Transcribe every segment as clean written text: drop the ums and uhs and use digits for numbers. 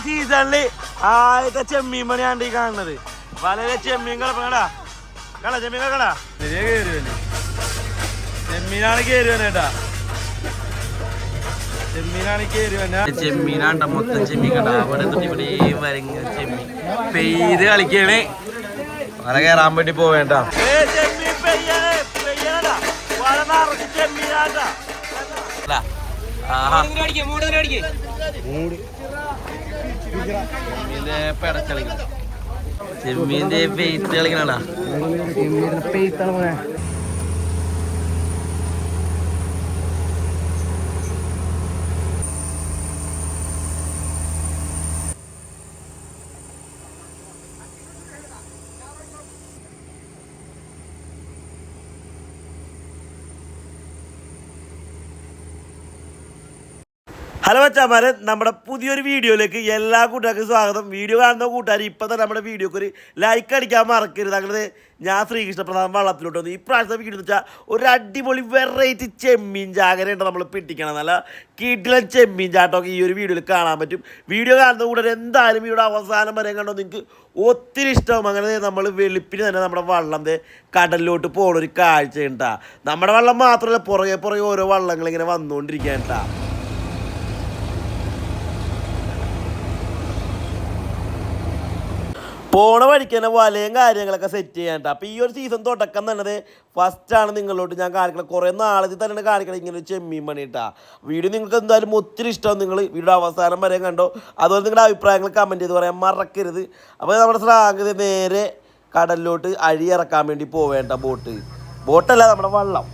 സീസണില് ആദ്യത്തെ ചെമ്മീൻ പണിയാണ്ട് ഈ കാണുന്നത്. വളരെ ചെമ്മീൻ കളപ്പണടാ കള ചെമ്മീൻ കള ചെമ്മീനാണ് കേരുവനേട്ടാ ചെമ്മീനാണ് കേരുവന ചെമ്മീനാണ്ട മൊത്തം ചെമ്മീൻ കട അവിടെ ഇവിടെയും വരങ്ങ ചെമ്മീൻ പെയ്ത് കളിക്കാണ് വല കയറാൻ വേണ്ടി പോവേണ്ട ചെമ്മീന്റെ പെയ്ത്ത് കളിക്കണ ഹലോ മച്ചാമാരെ, നമ്മുടെ പുതിയൊരു വീഡിയോയിലേക്ക് എല്ലാ കൂട്ടുകാർക്കും സ്വാഗതം. വീഡിയോ കാണുന്ന കൂട്ടുകാർ ഇപ്പം തന്നെ നമ്മുടെ വീഡിയോക്ക് ഒരു ലൈക്ക് അടിക്കാൻ മറക്കരുത്. അങ്ങനെ ഞാൻ ശ്രീകൃഷ്ണപ്രസാദ് വള്ളത്തിലോട്ട് വന്നു. ഇപ്രാവശ്യത്തെ വീഡിയോ എന്ന് വെച്ചാൽ ഒരു അടിപൊളി വെറൈറ്റി ചെമ്മീൻ ജാഗരയുണ്ട് നമ്മൾ പിടിക്കണം. നല്ല കിടിലൻ ചെമ്മീൻ ചാട്ടമൊക്കെ ഈ ഒരു വീഡിയോയിൽ കാണാൻ പറ്റും. വീഡിയോ കാണുന്ന കൂട്ടുകാർ എന്തായാലും വീഡിയോ അവസാനം വരെ കണ്ടോ നിങ്ങൾക്ക് ഒത്തിരി ഇഷ്ടമാകും. അങ്ങനെ നമ്മൾ വെളുപ്പിന് തന്നെ നമ്മുടെ വള്ളം കടലിലോട്ട് പോകണൊരു കാഴ്ച ഉണ്ടാ. നമ്മുടെ വള്ളം മാത്രമല്ല, പുറകെ ഓരോ വള്ളങ്ങൾ ഇങ്ങനെ വന്നുകൊണ്ടിരിക്കാൻ കേട്ടാ. പോണ വഴിക്ക് തന്നെ വലയും കാര്യങ്ങളൊക്കെ സെറ്റ് ചെയ്യാൻ. അപ്പോൾ ഈ ഒരു സീസൺ തുടക്കം തന്നെ ഫസ്റ്റാണ് നിങ്ങളോട്ട് ഞാൻ കാണിക്കണം. കുറേ നാളത്തിൽ തന്നെ കാണിക്കണം ഇങ്ങനെ ഒരു ചെമ്മീൻ പണി കേട്ടാ. വീഡിയോ നിങ്ങൾക്ക് എന്തായാലും ഒത്തിരി ഇഷ്ടം. നിങ്ങൾ വീഡിയോ അവസാനം വരെ കണ്ടോ. അതുപോലെ നിങ്ങളുടെ അഭിപ്രായങ്ങൾ കമൻറ്റ് ചെയ്ത് പറയാൻ മറക്കരുത്. അപ്പോൾ നമ്മുടെ സ്രാങ്ക് നേരെ കടലിലോട്ട് അഴി ഇറക്കാൻ വേണ്ടി പോവേണ്ട ബോട്ടല്ല നമ്മുടെ വള്ളം.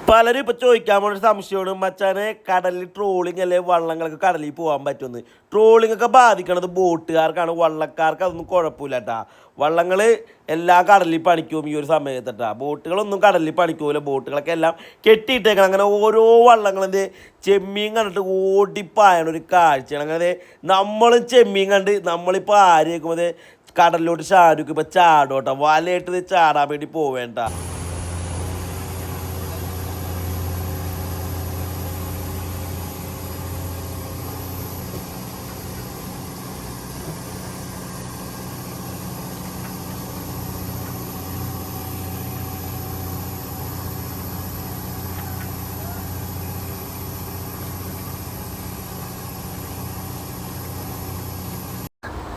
പലരും ഇപ്പോൾ ചോദിക്കാൻ പോണൊരു സംശയമാണ്, മച്ചാനെ കടലിൽ ട്രോളിങ് അല്ലെ വള്ളങ്ങൾക്ക് കടലിൽ പോകാൻ പറ്റുമെന്ന്. ട്രോളിംഗ് ഒക്കെ ബാധിക്കണത് ബോട്ടുകാർക്കാണ്, വള്ളക്കാർക്ക് അതൊന്നും കുഴപ്പമില്ല കേട്ടാ. വള്ളങ്ങൾ എല്ലാം കടലിൽ പണിക്കും ഈ ഒരു സമയത്തട്ടാ. ബോട്ടുകളൊന്നും കടലിൽ പണിക്കൂല. ബോട്ടുകളൊക്കെ എല്ലാം കെട്ടിയിട്ടേക്കണം. അങ്ങനെ ഓരോ വള്ളങ്ങളെന്ത് ചെമ്മീൻ കണ്ടിട്ട് ഓടിപ്പായണ ഒരു കാഴ്ചയാണ്. അങ്ങനെ നമ്മളും ചെമ്മീൻ കണ്ട് നമ്മളിപ്പോൾ ആരേക്കുമ്പോൾ കടലിലോട്ട് ഷാരൂക്ക് ഇപ്പോൾ ചാടോട്ടാ. വലയിട്ട് ചാടാൻ വേണ്ടി പോവേണ്ട.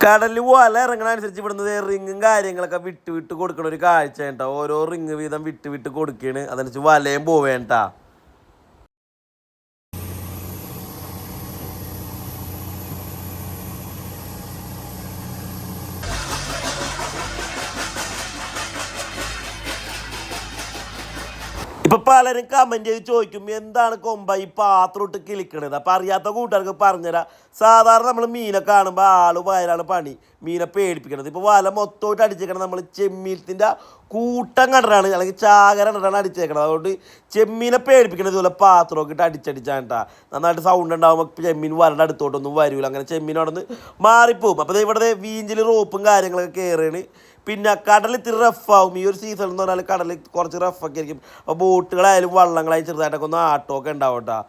കടലിൽ വല ഇറങ്ങണ അനുസരിച്ച് ഇവിടുന്ന് റിങ്ങും കാര്യങ്ങളൊക്കെ വിട്ട് കൊടുക്കണ ഒരു കാഴ്ച കേട്ടോ. ഓരോ റിങ് വീതം വിട്ട് കൊടുക്കുകയാണ്. അതനുസരിച്ച് വലയും പോവേണ്ട. ഇപ്പം പലരും കമൻറ്റ് ചെയ്ത് ചോദിക്കും എന്താണ് കൊമ്പ ഈ പാത്രം ഇട്ട് കിളിക്കണത്. അപ്പം അറിയാത്ത കൂട്ടുകാർക്ക് പറഞ്ഞുതരാം. സാധാരണ നമ്മൾ മീനെ കാണുമ്പോൾ വയലാണ് പണി മീനെ പേടിപ്പിക്കണത്. ഇപ്പോൾ വല മൊത്തമായിട്ട് അടിച്ചേക്കണം. നമ്മൾ ചെമ്മീനത്തിൻ്റെ കൂട്ടം കണ്ടിട്ടാണ്, അല്ലെങ്കിൽ ചാകര കണ്ടിട്ടാണ് അടിച്ചേക്കണത്. അതുകൊണ്ട് ചെമ്മീനെ പേടിപ്പിക്കണത് ഇതുപോലെ പാത്രമൊക്കെ ഇട്ട് അടിച്ചാണ് കേട്ടോ. നന്നായിട്ട് സൗണ്ട് ഉണ്ടാകുമ്പോൾ ചെമ്മീൻ വരയുടെ അടുത്തോട്ടൊന്നും വരില്ല. അങ്ങനെ ചെമ്മീൻ അവിടെ നിന്ന് മാറിപ്പോവും. അപ്പോൾ ഇവിടെ വീഞ്ചിൽ റോപ്പും കാര്യങ്ങളൊക്കെ കയറുകയാണ്. പിന്നെ കടൽ ഇത്തിരി റഫാവും. ഈ ഒരു സീസൺ എന്ന് പറഞ്ഞാൽ കടൽ കുറച്ച് റഫൊക്കെ ആയിരിക്കും. അപ്പോൾ ബോട്ടുകളായാലും വള്ളങ്ങളായാലും ചെറുതായിട്ടൊക്കെ ഒന്ന് ആട്ടമൊക്കെ ഉണ്ടാവും കേട്ടോ.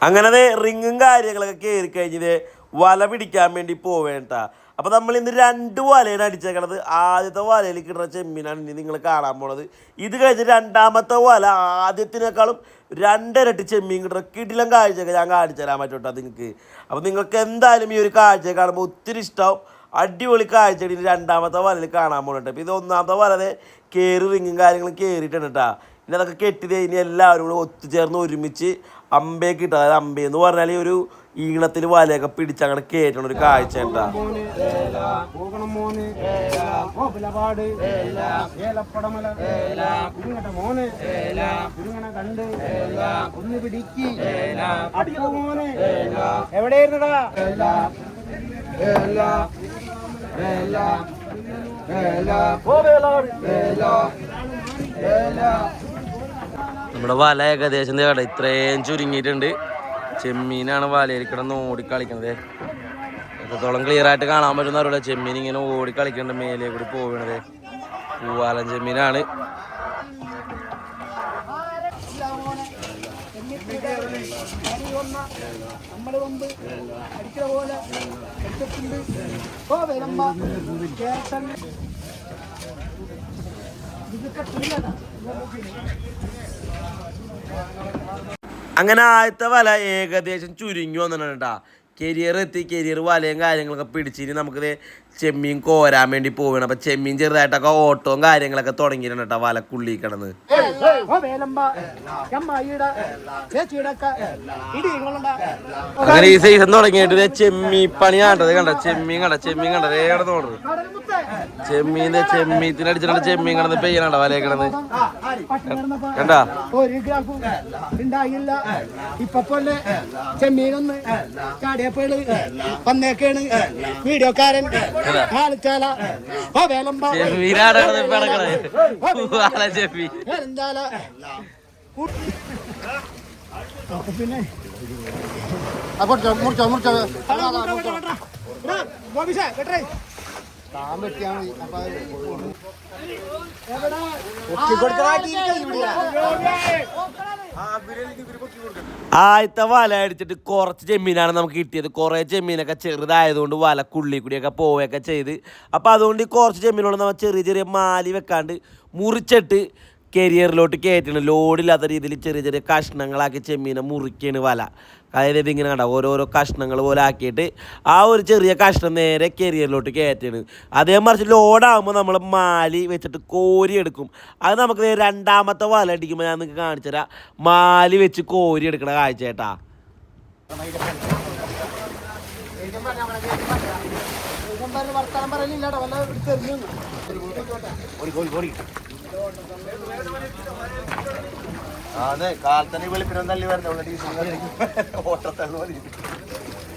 അങ്ങനെ റിങ്ങും കാര്യങ്ങളൊക്കെ കയറി കഴിഞ്ഞത് വല പിടിക്കാൻ വേണ്ടി പോവേണ്ട. അപ്പോൾ നമ്മൾ ഇന്ന് 2 വലയാണ് അടിച്ചേക്കണത്. ആദ്യത്തെ വലയിൽ കിട്ടുന്ന ചെമ്മീനാണ് ഇനി നിങ്ങൾ കാണാൻ പോണത്. ഇത് കഴിഞ്ഞ് രണ്ടാമത്തെ വല ആദ്യത്തിനേക്കാളും 2 ഇരട്ടി ചെമ്മീൻ കിട്ടുന്ന കിടിലം കാഴ്ചയൊക്കെ ഞാൻ കാണിച്ചു തരാൻ പറ്റൂട്ടോ നിങ്ങൾക്ക്. അപ്പോൾ നിങ്ങൾക്ക് എന്തായാലും ഈ ഒരു കാഴ്ച കാണുമ്പോൾ ഒത്തിരി ഇഷ്ടമാവും. അടിപൊളി കാഴ്ചയാണ് ഇനി രണ്ടാമത്തെ വലയിൽ കാണാൻ പോകുന്നുണ്ട്. അപ്പോൾ ഇത് ഒന്നാമത്തെ വലതെ കയറി റിങ്ങും കാര്യങ്ങളും കയറിയിട്ടുണ്ട് കേട്ടോ. ഇനി അതൊക്കെ കെട്ടിയത് ഇനി എല്ലാവരും കൂടെ ഒത്തുചേർന്ന് ഒരുമിച്ച് അമ്പയൊക്കെ ഇട്ടു. അതായത് അമ്പയെന്ന് പറഞ്ഞാൽ ഒരു ഈണത്തിൽ വലയൊക്കെ പിടിച്ച് അങ്ങനെ കയറ്റണ ഒരു കാഴ്ച ഉണ്ടാ. എവിടെയായിരുന്നടാ നമ്മുടെ വല ഏകദേശം കട ഇത്രയും ചുരുങ്ങിയിട്ടുണ്ട്. ചെമ്മീനാണ് വലയിൽ കിടന്ന് ഓടിക്കളിക്കണത്. എത്രത്തോളം ക്ലിയർ ആയിട്ട് കാണാൻ പറ്റുന്ന അറിയില്ല. ചെമ്മീൻ ഇങ്ങനെ ഓടിക്കളിക്കുന്നുണ്ട്, മേലെ കൂടി പോകണത്. പൂവാലൻ ചെമ്മീനാണ്. അങ്ങനെ ആദ്യത്തെ വല ഏകദേശം ചുരുങ്ങി വന്നിട്ടാ. കരിയർ എത്തി. കരിയർ വലയും കാര്യങ്ങളൊക്കെ പിടിച്ചിട്ട് നമുക്കിത് ചെമ്മീൻ കോരാൻ വേണ്ടി പോവുകയാണ്. അപ്പം ചെമ്മീൻ ചെറുതായിട്ടൊക്കെ ഓട്ടവും കാര്യങ്ങളൊക്കെ തുടങ്ങിയിട്ടുണ്ട് കേട്ടോ വലക്കുള്ളി കിടന്ന്. അങ്ങനെ ഈ സീസൺ തുടങ്ങിയിട്ട് ചെമ്മീ പണിയാണ്ടത് കണ്ട. ചെമ്മീൻ കണ്ടത് കിടന്ന് ഓടുന്നത്. ചെമ്മീത്തിനടിച്ചിട്ടുണ്ട്. ചെമ്മീൻ കിടന്ന് പെയ്യണണ്ട വലയെ കിടന്ന് കണ്ടാ. ചെമ്മീനൊന്ന് ചാടിയപ്പോള് വന്നേക്കാണ് വീഡിയോക്കാരൻ. പിന്നെ ആദ്യത്തെ വല അടിച്ചിട്ട് കുറച്ച് ചെമ്മീനാണ് നമുക്ക് കിട്ടിയത്. കുറേ ചെമ്മീനൊക്കെ ചെറുതായതുകൊണ്ട് വലക്കുള്ളി കൂടിയൊക്കെ പോവുകയൊക്കെ ചെയ്ത്. അപ്പോൾ അതുകൊണ്ട് കുറച്ച് ചെമ്മീനോട് നമ്മൾ ചെറിയ ചെറിയ മാലി വെക്കാണ്ട് മുറിച്ചിട്ട് കരിയറിലോട്ട് കയറ്റണം. ലോഡില്ലാത്ത രീതിയിൽ ചെറിയ ചെറിയ കഷ്ണങ്ങളാക്കി ചെമ്മീനെ മുറിക്കുകയാണ് വല. അതായത് ഇങ്ങനെ കണ്ട ഓരോരോ കഷ്ണങ്ങൾ പോലെ ആക്കിയിട്ട് ആ ഒരു ചെറിയ കഷ്ണം നേരെ കരിയറിലോട്ട് കയറ്റാണ്. അതേ മറിച്ച് ലോഡാകുമ്പോൾ നമ്മൾ മാലി വെച്ചിട്ട് കോരിയെടുക്കും. അത് നമുക്ക് രണ്ടാമത്തെ വല അടിക്കുമ്പോൾ ഞാൻ നിങ്ങൾക്ക് കാണിച്ചു തരാം. മാലി വെച്ച് കോരി എടുക്കണ കാഴ്ച കേട്ടാ. അതെ കാലത്തന്നെ വെളുപ്പിനും തള്ളി വരുന്ന ഓട്ടത്തള്ളു മതി.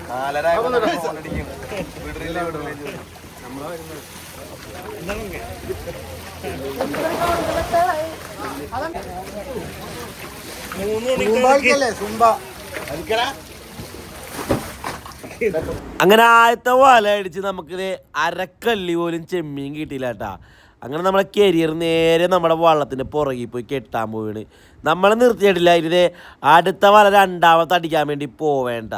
4:30 വിടറില്ല അങ്ങനെ ആദ്യത്തെ വല അടിച്ച് നമുക്കിത് അരക്കള്ളി പോലും ചെമ്മീൻ കിട്ടിയില്ല കേട്ടാ. അങ്ങനെ നമ്മളെ കരിയർ നേരെ നമ്മുടെ വള്ളത്തിൻ്റെ പുറകിൽ പോയി കെട്ടാൻ പോവുകയാണ്. നമ്മൾ നിർത്തിയിട്ടില്ല. ഇത് അടുത്ത വല രണ്ടാമത്തെ അടിക്കാൻ വേണ്ടി പോവേണ്ട.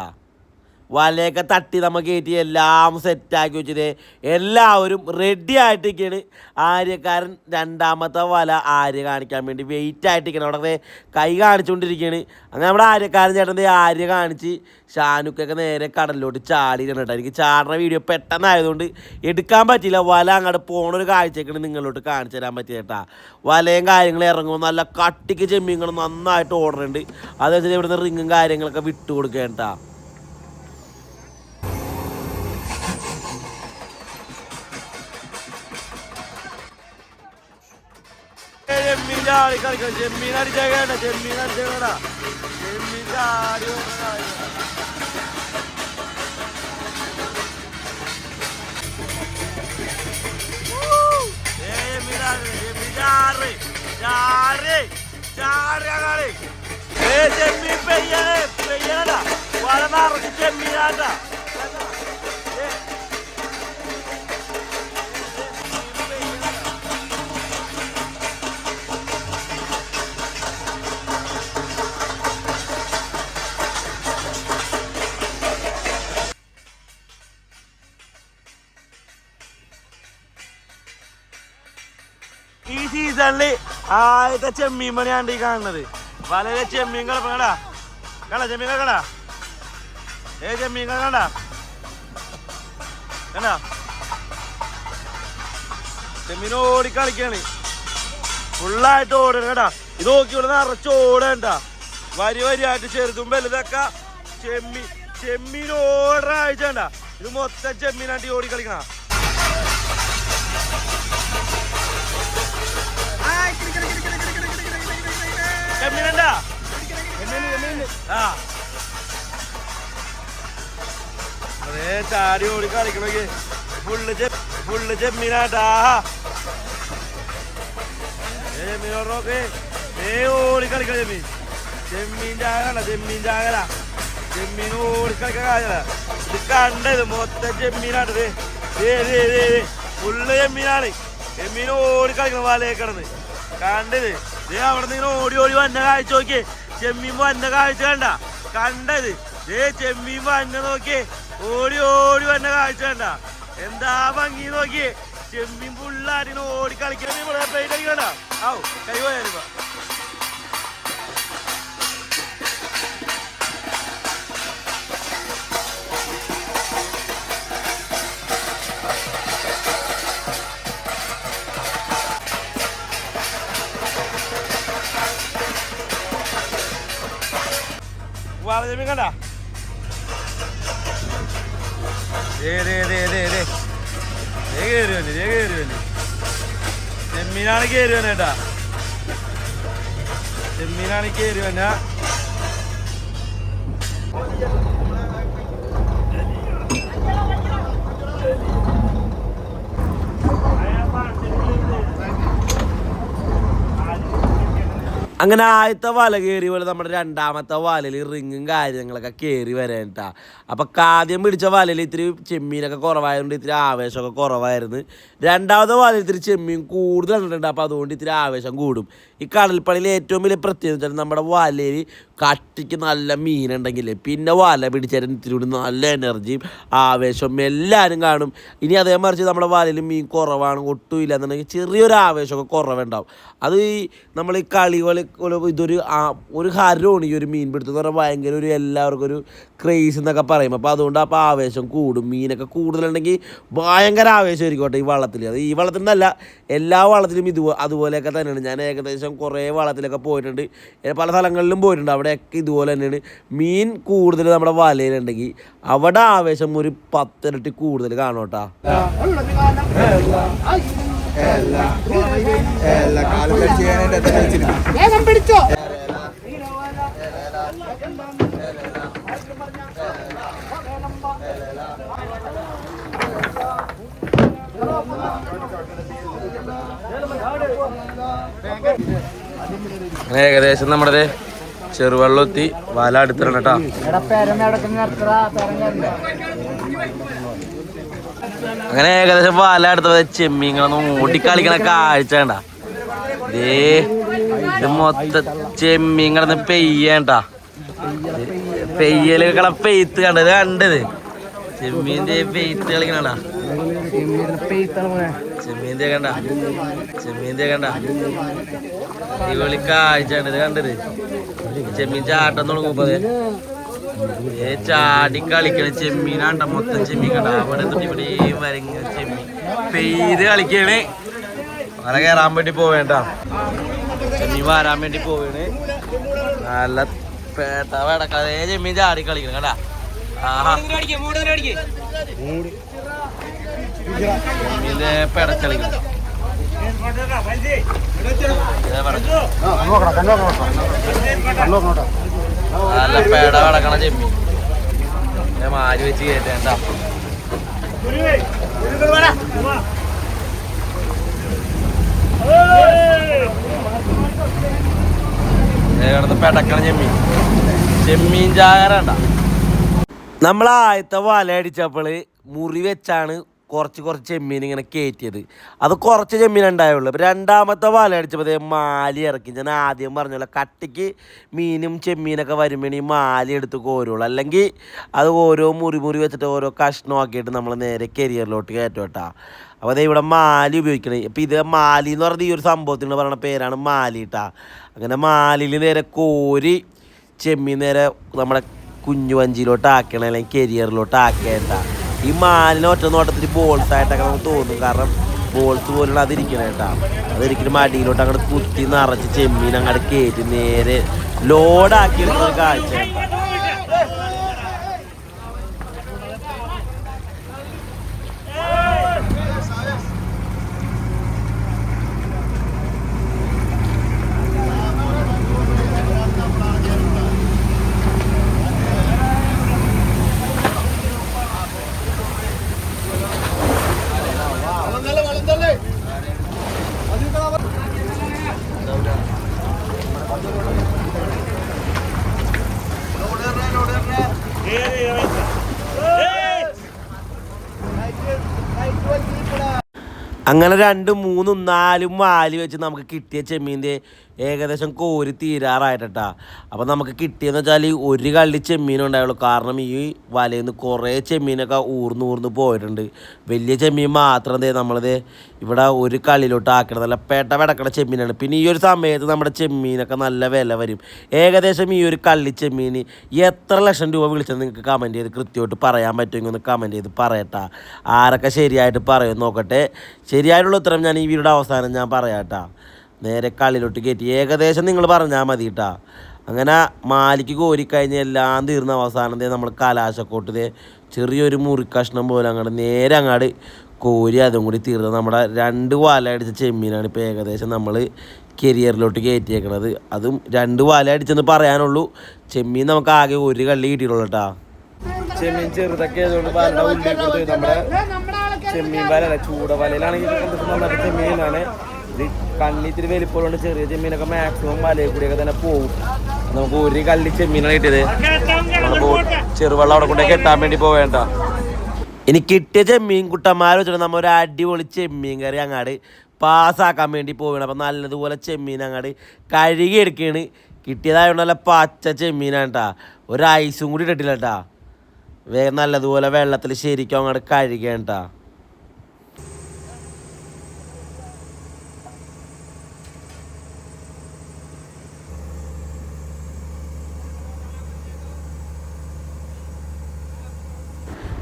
വലയൊക്കെ തട്ടി നമ്മൾ കയറ്റി എല്ലാം സെറ്റാക്കി വെച്ചത് എല്ലാവരും റെഡി ആയിട്ടിരിക്കുകയാണ്. ആര്യക്കാരൻ രണ്ടാമത്തെ വല ആര്യ കാണിക്കാൻ വേണ്ടി വെയിറ്റ് ആയിട്ടിരിക്കണം. അവിടെ കൈ കാണിച്ചുകൊണ്ടിരിക്കുകയാണ്. അങ്ങനെ നമ്മുടെ ആര്യക്കാരൻ ചേട്ടൻ്റെ ആര്യ കാണിച്ച് ഷാനുക്കൊക്കെ നേരെ കടലിലോട്ട് ചാടിയിട്ടുണ്ട് കേട്ടോ. എനിക്ക് ചാടുന്ന വീഡിയോ പെട്ടെന്നായതുകൊണ്ട് എടുക്കാൻ പറ്റിയില്ല. വല അങ്ങോട്ട് പോണൊരു കാഴ്ചയൊക്കെയാണ് നിങ്ങളിലോട്ട് കാണിച്ചു തരാൻ പറ്റിയത് കേട്ടോ. വലയും കാര്യങ്ങളും ഇറങ്ങുമ്പോൾ നല്ല കട്ടിക്ക് ചെമ്മീങ്ങൾ നന്നായിട്ട് ഓടുന്നുണ്ട്. അതനുസരിച്ച് ഇവിടുന്ന് റിങ്ങും കാര്യങ്ങളൊക്കെ വിട്ടു കൊടുക്കുക കേട്ടോ. ചെമ്മീൻ അടിച്ചേക്കണ്ട. ചെമ്മീൻ അടിച്ചേക്കണ്ട. ചെമ്മീൻ ചാടി ചെമ്മീൻ പെയ്യണേ പെയ്യണ വല നിറച്ച് ചെമ്മീനാണ്ട. ഈ സീസണില് ആദ്യത്തെ ചെമ്മീൻ പണിയാണ്ട് ഈ കാണുന്നത്. വലയിലെ ചെമ്മീൻ കളപ്പ കണ്ട ചെമ്മീൻ കണ്ട ചെമ്മീൻ കണ്ട കണ്ട ചെമ്മീൻ ഓടിക്കളിക്കാണ്. ഫുള്ളായിട്ട് ഓടണം കേട്ടാ. ഇത് നോക്കി ഇവിടെ നിറച്ച് ഓടണ്ട. വരി വരിയായിട്ട് ചെറുതും വലുതൊക്കെ ചെമ്മീൻ ഓടുന്ന ആഴ്ച കണ്ട. ഇത് മൊത്തം ചെമ്മീനായിട്ട് ഓടിക്കളിക്കണ. ചെമ്മീനുണ്ടാ അതേ ചാടി ഓടി കളിക്കണോക്ക്. ഫുള്ള് ചെമ്മീനാട്ടാ. ചെമ്മീനോട് നോക്ക്. ഓടിക്കളിക്കണ ചെമ്മീൻ. ചെമ്മീൻ ചാകല, ചെമ്മീൻ ചാകല. ചെമ്മീൻ ഓടിക്കളിക്കണ കായല. ഇത് കണ്ടത് മൊത്തം ചെമ്മീനാണ്. ഫുള്ള് ചെമ്മീനാണ്. ചെമ്മീൻ ഓടിക്കളിക്കണം വലയെ കിടന്ന്. കണ്ടത് അവിടെ നിന്ന് ഓടി ഓടി വന്ന കാഴ്ച നോക്കിയേ. ചെമ്മീൻ വന്ന കാഴ്ച കണ്ട. കണ്ടത് ചെമ്മീൻ വന്ന നോക്കിയേ. ഓടി ഓടി വന്ന കാഴ്ച കണ്ട. എന്താ ഭംഗി നോക്കിയേ. ചെമ്മീൻ ഫുള്ളാരിന് ഓടി കളിക്കണം. പ്ലേറ്റ് അടിക്കണ്ട. ആവോ കൈ പോയാലിപ്പ. ചെമ്മീൻ കണ്ട. ചെമ്മീനാണ് കയറി വന്നെ കേട്ടാ. ചെമ്മീനാണ് കയറി വന്ന. അങ്ങനെ ആദ്യത്തെ വല കയറി പോലെ നമ്മുടെ രണ്ടാമത്തെ വലയിൽ റിങ്ങും കാര്യങ്ങളൊക്കെ കയറി വരാനിട്ടാ. അപ്പം ആദ്യം പിടിച്ച വലയിൽ ഇത്തിരി ചെമ്മീനൊക്കെ കുറവായതുകൊണ്ട് ഇത്തിരി ആവേശമൊക്കെ കുറവായിരുന്നു. രണ്ടാമത്തെ വലയിൽ ഇത്തിരി ചെമ്മീൻ കൂടുതൽ കണ്ടിട്ടുണ്ട്. അപ്പോൾ അതുകൊണ്ട് ഇത്തിരി ആവേശം കൂടും. ഈ കടൽപ്പണിയിൽ ഏറ്റവും വലിയ പ്രത്യേകത വെച്ചാൽ നമ്മുടെ വലയിൽ കട്ടിക്ക് നല്ല മീനുണ്ടെങ്കിൽ പിന്നെ വല പിടിച്ചാലും ഇത്തിരി കൂടി നല്ല എനർജിയും ആവേശവും എല്ലാവരും കാണും. ഇനി അതേ മറിച്ച് നമ്മുടെ വലയിൽ മീൻ കുറവാണ്, ഒട്ടുമില്ല എന്നുണ്ടെങ്കിൽ ചെറിയൊരു ആവേശമൊക്കെ കുറവുണ്ടാവും. അത് ഈ നമ്മൾ ഈ കളി പോലെ ഒരു ഹരമാണ് ഈ ഒരു മീൻ പിടുത്തം എന്ന് പറഞ്ഞാൽ. ഭയങ്കര ഒരു എല്ലാവർക്കും ഒരു ക്രേസ് എന്നൊക്കെ പറയും. അപ്പോൾ അതുകൊണ്ട് അപ്പോൾ ആവേശം കൂടും. മീനൊക്കെ കൂടുതലുണ്ടെങ്കിൽ ഭയങ്കര ആവേശമായിരിക്കും കേട്ടോ ഈ വള്ളത്തിൽ. അത് ഈ വള്ളത്തിൽ നിന്നല്ല, എല്ലാ വള്ളത്തിലും അതുപോലെയൊക്കെ തന്നെയാണ്. ഞാൻ ഏകദേശം കുറേ വള്ളത്തിലൊക്കെ പോയിട്ടുണ്ട്, പല സ്ഥലങ്ങളിലും പോയിട്ടുണ്ട്. അവിടെയൊക്കെ ഇതുപോലെ തന്നെയാണ്. മീൻ കൂടുതൽ നമ്മുടെ വലയിലുണ്ടെങ്കിൽ അവിടെ ആവേശം ഒരു 10 ഇരട്ടി കൂടുതൽ കാണും കേട്ടോ. പിടിച്ചോ. ഏകദേശം നമ്മുടെ ചെറുവെള്ളത്തി വല അടുത്തിടണം കേട്ടോ. അങ്ങനെ ഏകദേശം വല അടുത്തത് ചെമ്മീങ്ങളൊന്നും ഓടിക്കളിക്കണ കാഴ്ച വേണ്ട. ഇത് മൊത്തം ചെമ്മീങ്ങളൊന്ന് പെയ്യണ്ട. പെയ്യലുകളെ പെയ്ത്ത് കണ്ടത് കണ്ടത് ചെമ്മീന്റെ പെയ്ത്ത് കളിക്കണ. ചെമ്മീന്റെ കണ്ട, ചെമ്മീന്റെ കണ്ട അടിപൊളി കാഴ്ച ഇത് കണ്ടത്. ചെമ്മീൻ ചാട്ടം തുടങ്ങുമ്പോ ചാടി കളിക്കണ ചെമ്മീനാണ്ട. മൊത്തം ചെമ്മീൻ കണ്ട. അവിടെ ഇവിടെയും വരങ്ങ ചെമ്മീൻ പെയ്ത് കളിക്കണേ. വല കയറാൻ വേണ്ടി പോവേണ്ട, ചെമ്മീൻ വരാൻ വേണ്ടി പോവേണ്. നല്ല പേട്ട വടക്കാതെ ചെമ്മീൻ ചാടി കളിക്കണം കണ്ടാ. ചെമ്മീന്റെ പെടച്ചളിക്കണം. നല്ല പേട വടക്കണ ചെമ്മീൻ മാരി വെച്ച് കയറ്റേണ്ട. പെടക്കണ ചെമ്മീൻ, ചെമ്മീൻ ചാകരണ്ട. നമ്മൾ ആദ്യത്തെ വല അടിച്ചപ്പോൾ മുറി വെച്ചാണ് കുറച്ച് ചെമ്മീൻ ഇങ്ങനെ കയറ്റിയത്. അത് കുറച്ച് ചെമ്മീൻ ഉണ്ടായുള്ളൂ. അപ്പോൾ രണ്ടാമത്തെ വല അടിച്ചപ്പോൾ മാലി ഇറക്കി. ഞാൻ ആദ്യം പറഞ്ഞല്ലോ, കട്ടിക്ക് മീനും ചെമ്മീനൊക്കെ വരുമ്പോൾ ഈ മാലി എടുത്ത് കോരുള്ളൂ. അല്ലെങ്കിൽ അത് ഓരോ മുറി വെച്ചിട്ട് ഓരോ കഷ്ണമാക്കിയിട്ട് നമ്മൾ നേരെ കരിയറിലോട്ട് കയറ്റും കേട്ടോ. അപ്പോൾ അതേ ഇവിടെ മാലി ഉപയോഗിക്കണേ. അപ്പോൾ ഇത് മാലി എന്ന് പറഞ്ഞാൽ ഈ ഒരു സംഭവത്തിന് പറയുന്ന പേരാണ് മാലി കേട്ടോ. അങ്ങനെ മാലിയിൽ നേരെ കോരി ചെമ്മീൻ നേരെ നമ്മുടെ കുഞ്ഞു വഞ്ചിയിലോട്ട് ആക്കണം, അല്ലെങ്കിൽ കരിയറിലോട്ട് ആക്കേണ്ട. ഈ മാലിന് ഒറ്റ നോട്ടത്തിൽ ബോൾസ് ആയിട്ടൊക്കെ നമുക്ക് തോന്നും. കാരണം ബോൾസ് പോലുള്ള അതിരിക്കണം കേട്ടോ. അതൊരിക്കലും അടിയിലോട്ട് അങ്ങോട്ട് കുത്തി നിറച്ച് ചെമ്മീൻ അങ്ങോട്ട് കയറ്റി നേരെ ലോഡാക്കി എടുക്കുന്ന കാഴ്ച. അങ്ങനെ 2, 3, 4 വാല് വെച്ച് നമുക്ക് കിട്ടിയ ചെമ്മീൻ്റെ ഏകദേശം കോരി തീരാറായിട്ടാ. അപ്പോൾ നമുക്ക് കിട്ടിയെന്ന് വെച്ചാൽ ഒരു കള്ളി ചെമ്മീനും ഉണ്ടായുള്ളൂ. കാരണം ഈ വലയിൽ നിന്ന് കുറേ ചെമ്മീനൊക്കെ ഊർന്ന് പോയിട്ടുണ്ട്. വലിയ ചെമ്മീൻ മാത്രം നമ്മളത് ഇവിടെ ഒരു കള്ളിയിലോട്ട് ആക്കണം. നല്ല പെടക്കണ ചെമ്മീനാണ്. പിന്നെ ഈ ഒരു സമയത്ത് നമ്മുടെ ചെമ്മീനൊക്കെ നല്ല വില വരും. ഏകദേശം ഈ ഒരു കള്ളി ചെമ്മീൻ എത്ര ലക്ഷം രൂപ വിളിച്ചത് നിങ്ങൾക്ക് കമൻറ്റ് ചെയ്ത് കൃത്യമായിട്ട് പറയാൻ പറ്റുമെങ്കിൽ ഒന്ന് കമൻറ്റ് ചെയ്ത് പറയട്ടാ. ആരൊക്കെ ശരിയായിട്ട് പറയുമെന്ന് നോക്കട്ടെ. ശരിയായിട്ടുള്ള ഉത്തരം ഞാൻ ഈ വീഡിയോയുടെ അവസാനം ഞാൻ പറയാട്ടാ. നേരെ കള്ളിലോട്ട് കയറ്റി ഏകദേശം നിങ്ങൾ പറഞ്ഞാൽ മതി കേട്ടാ. അങ്ങനെ മാലിക്ക് കോരിക്കഴിഞ്ഞ് എല്ലാം തീർന്ന അവസാനം നമ്മൾ കലാശക്കോട്ട് ചെറിയൊരു മുറിക്കഷ്ണം പോലെ നേരെ അങ്ങോട്ട് കോരി അതും കൂടി തീർന്നത് നമ്മുടെ 2 വല അടിച്ച ചെമ്മീനാണ് ഇപ്പോൾ ഏകദേശം നമ്മൾ കരിയറിലോട്ട് കയറ്റിയേക്കണത്. അതും 2 വല അടിച്ചെന്ന് പറയാനുള്ളൂ. ചെമ്മീൻ നമുക്ക് ആകെ ഒരു കള്ളി കിട്ടിയിട്ടുള്ളൂ കേട്ടാ. ചെമ്മീൻ ചെറുതൊക്കെ ആയതുകൊണ്ട് വല ഉള്ളിൽ കൊടുത്ത് നമ്മുടെ ചെമ്മീൻ വലല്ല ചൂട വലയിലാണെങ്കിൽ നമ്മുടെ ചെമ്മീനാണ്. ഇത് കണ്ണിത്തിരി വലിപ്പമുള്ളതുകൊണ്ട് ചെറിയ ചെമ്മീനൊക്കെ മാക്സിമം വലയിൽ കൂടിയൊക്കെ തന്നെ പോകും. നമുക്ക് ഒരു കള്ളി ചെമ്മീനാണ് കിട്ടിയത്. ചെറുവെള്ളം അവിടെ കൊണ്ടേ കെട്ടാൻ വേണ്ടി പോവേണ്ട. ഇനി കിട്ടിയ ചെമ്മീൻ കുട്ടന്മാർ വെച്ചിട്ട് നമ്മൾ ഒരു അടിപൊളി ചെമ്മീൻ കറി അങ്ങാട് പാസ്സാക്കാൻ വേണ്ടി പോവുകയാണ്. അപ്പം നല്ലതുപോലെ ചെമ്മീൻ അങ്ങാട് കഴുകി എടുക്കുകയാണ്. കിട്ടിയതായതുകൊണ്ട് നല്ല പച്ച ചെമ്മീനാണ് കേട്ടാ. ഒരു ഐസും കൂടി ഇട്ടിട്ടില്ല കേട്ടാ. വേഗം നല്ലതുപോലെ വെള്ളത്തിൽ ശരിക്കും അങ്ങോട്ട് കഴുകയാണ് കേട്ടാ.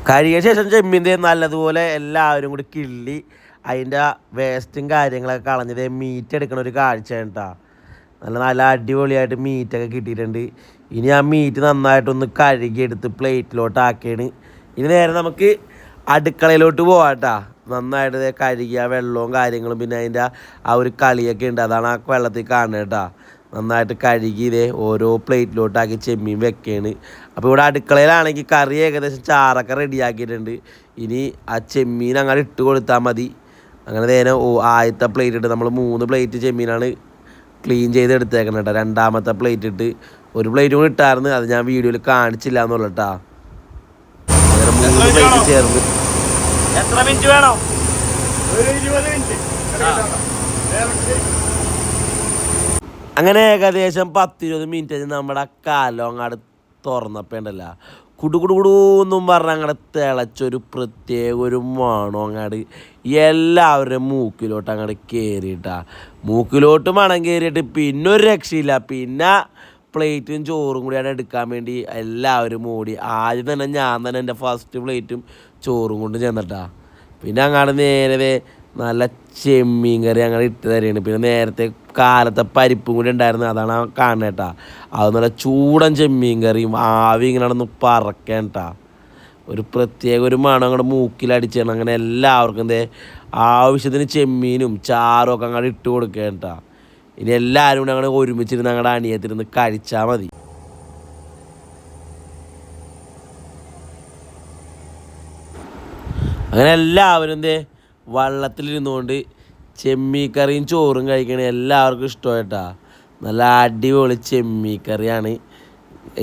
കഴുകിയ ശേഷം ചെമ്മീൻ്റെ നല്ലതുപോലെ എല്ലാവരും കൂടി കിള്ളി അതിൻ്റെ വേസ്റ്റും കാര്യങ്ങളൊക്കെ കളഞ്ഞത് മീറ്റ് എടുക്കണ ഒരു കാഴ്ചയാണ് കേട്ടോ. നല്ല അടിപൊളിയായിട്ട് മീറ്റൊക്കെ കിട്ടിയിട്ടുണ്ട്. ഇനി ആ മീറ്റ് നന്നായിട്ടൊന്ന് കഴുകിയെടുത്ത് പ്ലേറ്റിലോട്ട് ആക്കിയാണ്. ഇനി നേരെ നമുക്ക് അടുക്കളയിലോട്ട് പോകാം കേട്ടോ. നന്നായിട്ട് കഴുകിയ വെള്ളവും കാര്യങ്ങളും പിന്നെ അതിൻ്റെ ആ ഒരു കളിയൊക്കെ ഉണ്ട്. അതാണ് ആ വെള്ളത്തിൽ കാണുന്നത് കേട്ടോ. നന്നായിട്ട് കഴുകി ഓരോ പ്ലേറ്റിലോട്ടാക്കി ചെമ്മീൻ വെക്കുകയാണ്. അപ്പോൾ ഇവിടെ അടുക്കളയിലാണെങ്കിൽ കറി ഏകദേശം ചാറൊക്കെ റെഡിയാക്കിയിട്ടുണ്ട്. ഇനി ആ ചെമ്മീൻ അങ്ങനെ ഇട്ട് കൊടുത്താൽ മതി. അങ്ങനെ നേരെ ആദ്യത്തെ പ്ലേറ്റ് ഇട്ട് നമ്മൾ 3 പ്ലേറ്റ് ചെമ്മീനാണ് ക്ലീൻ ചെയ്ത് എടുത്തേക്കണം കേട്ടോ. രണ്ടാമത്തെ പ്ലേറ്റ് ഇട്ട് ഒരു പ്ലേറ്റ് കൂടി ഇട്ടായിരുന്നു. അത് ഞാൻ വീഡിയോയിൽ കാണിച്ചില്ല എന്നുള്ള കേട്ടോ. അങ്ങനെ 3 പ്ലേറ്റ് ചേർന്ന് എത്ര മിനിറ്റ് വേണം? ഒരു 20 മിനിറ്റ്. അങ്ങനെ ഏകദേശം 10-20 മിനിറ്റ് നമ്മുടെ കാലം അങ്ങോട്ട് തുറന്നപ്പോൾ ഉണ്ടല്ല കുടുകുടുകുടൂന്നും പറഞ്ഞാൽ അങ്ങോട്ട് തിളച്ചൊരു പ്രത്യേക ഒരു മണം അങ്ങോട്ട് എല്ലാവരുടെയും മൂക്കിലോട്ട് അങ്ങോട്ട് കയറിയിട്ടാ. മൂക്കിലോട്ട് മണം കയറിയിട്ട് പിന്നെ ഒരു രക്ഷയില്ല. പിന്നെ പ്ലേറ്റും ചോറും കൂടിയാണ് എടുക്കാൻ വേണ്ടി എല്ലാവരും ഓടി. ആദ്യം തന്നെ ഞാൻ തന്നെ എൻ്റെ ഫസ്റ്റ് പ്ലേറ്റും ചോറും കൊണ്ട് ചെന്നിട്ടാ. പിന്നെ അങ്ങോട്ട് നേരെ നല്ല ചെമ്മീൻ കറി അങ്ങനെ ഇട്ട് തരികയാണ്. പിന്നെ നേരത്തെ കാലത്തെ പരിപ്പും കൂടി ഉണ്ടായിരുന്നു. അതാണ് കാണുന്നത് കേട്ടാ. അത് നല്ല ചൂടൻ ചെമ്മീൻ കറിയും ആവി ഇങ്ങനെ ഒന്ന് പറക്കാൻ കേട്ടാ. ഒരു പ്രത്യേക ഒരു മണം അങ്ങോട്ട് മൂക്കിലടിച്ചാണ്. അങ്ങനെ എല്ലാവർക്കും ആവശ്യത്തിന് ചെമ്മീനും ചാറും ഒക്കെ അങ്ങോട്ട് ഇട്ട് കൊടുക്കുക കേട്ടാ. ഇനി എല്ലാവരും കൂടെ അങ്ങനെ ഒരുമിച്ചിരുന്ന് അങ്ങോട്ട് അണിയത്തിരുന്ന് കഴിച്ചാൽ മതി. അങ്ങനെ എല്ലാവരും വള്ളത്തിലിരുന്നുകൊണ്ട് ചെമ്മീക്കറിയും ചോറും കഴിക്കണ എല്ലാവർക്കും ഇഷ്ടമായിട്ടാ. നല്ല അടിപൊളി ചെമ്മീക്കറിയാണ്.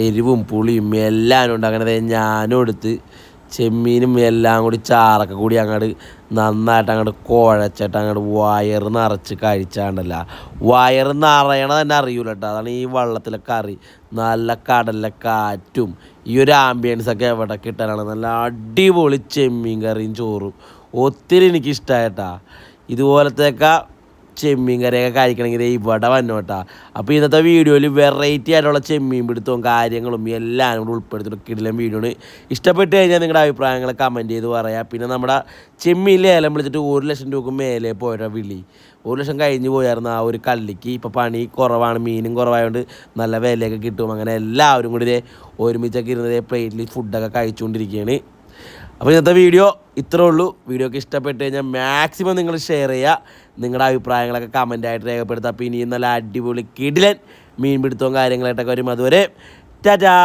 എരിവും പുളിയും എല്ലാം ഉണ്ട്. അങ്ങനെ ഞാനും എടുത്ത് ചെമ്മീനും എല്ലാം കൂടി ചാറൊക്കെ കൂടി അങ്ങോട്ട് നന്നായിട്ട് അങ്ങോട്ട് കുഴച്ചിട്ട് അങ്ങോട്ട് വയറ് നിറച്ച് കഴിച്ചാണ്ടല്ല. വയറ് നിറയണത് തന്നെ അറിയൂല കേട്ടോ. അതാണ് ഈ വള്ളത്തിലെ കറി. നല്ല കടലിലെ കാറ്റും ഈ ഒരു ആംബിയൻസൊക്കെ എവിടെ കിട്ടാനാണ്. നല്ല അടിപൊളി ചെമ്മീൻ കറിയും ചോറും ഒത്തിരി എനിക്കിഷ്ടമായിട്ടാ. ഇതുപോലത്തെയൊക്കെ ചെമ്മീൻ കറിയൊക്കെ കഴിക്കണമെങ്കിൽ ഇവിടെ വന്നോട്ടാ. അപ്പോൾ ഇന്നത്തെ വീഡിയോയിൽ വെറൈറ്റി ആയിട്ടുള്ള ചെമ്മീൻ പിടുത്തവും കാര്യങ്ങളും എല്ലാം കൂടെ ഉൾപ്പെടുത്തിയിട്ട് കിടിലൻ വീഡിയോ ആണ്. ഇഷ്ടപ്പെട്ട് കഴിഞ്ഞാൽ നിങ്ങളുടെ അഭിപ്രായങ്ങൾ കമൻറ്റ് ചെയ്ത് പറയാം. പിന്നെ നമ്മുടെ ചെമ്മീൻ ലേലം വിളിച്ചിട്ട് 1 ലക്ഷം രൂപ മേലെ പോയിട്ടാ വിളി. 1 ലക്ഷം കഴിഞ്ഞ് പോയായിരുന്നു ആ ഒരു കള്ളിക്ക്. ഇപ്പോൾ പണി കുറവാണ്, മീനും കുറവായതുകൊണ്ട് നല്ല വിലയൊക്കെ കിട്ടും. അങ്ങനെ എല്ലാവരും കൂടി ഒരുമിച്ചൊക്കെ ഇരുന്നത് പ്ലേറ്റിൽ ഫുഡൊക്കെ കഴിച്ചുകൊണ്ടിരിക്കുകയാണ്. അപ്പോൾ ഇന്നത്തെ വീഡിയോ ഇത്രേ ഉള്ളൂ. വീഡിയോക്ക് ഇഷ്ടപ്പെട്ട് കഴിഞ്ഞാൽ മാക്സിമം നിങ്ങൾ ഷെയർ ചെയ്യുക. നിങ്ങളുടെ അഭിപ്രായങ്ങളൊക്കെ കമൻറ്റായിട്ട് രേഖപ്പെടുത്തുക. അപ്പോൾ ഇനിയും നല്ല അടിപൊളി കിടിലൻ മീൻ പിടുത്തവും കാര്യങ്ങളായിട്ടൊക്കെ വരും. അതുവരെ ടാറ്റാ.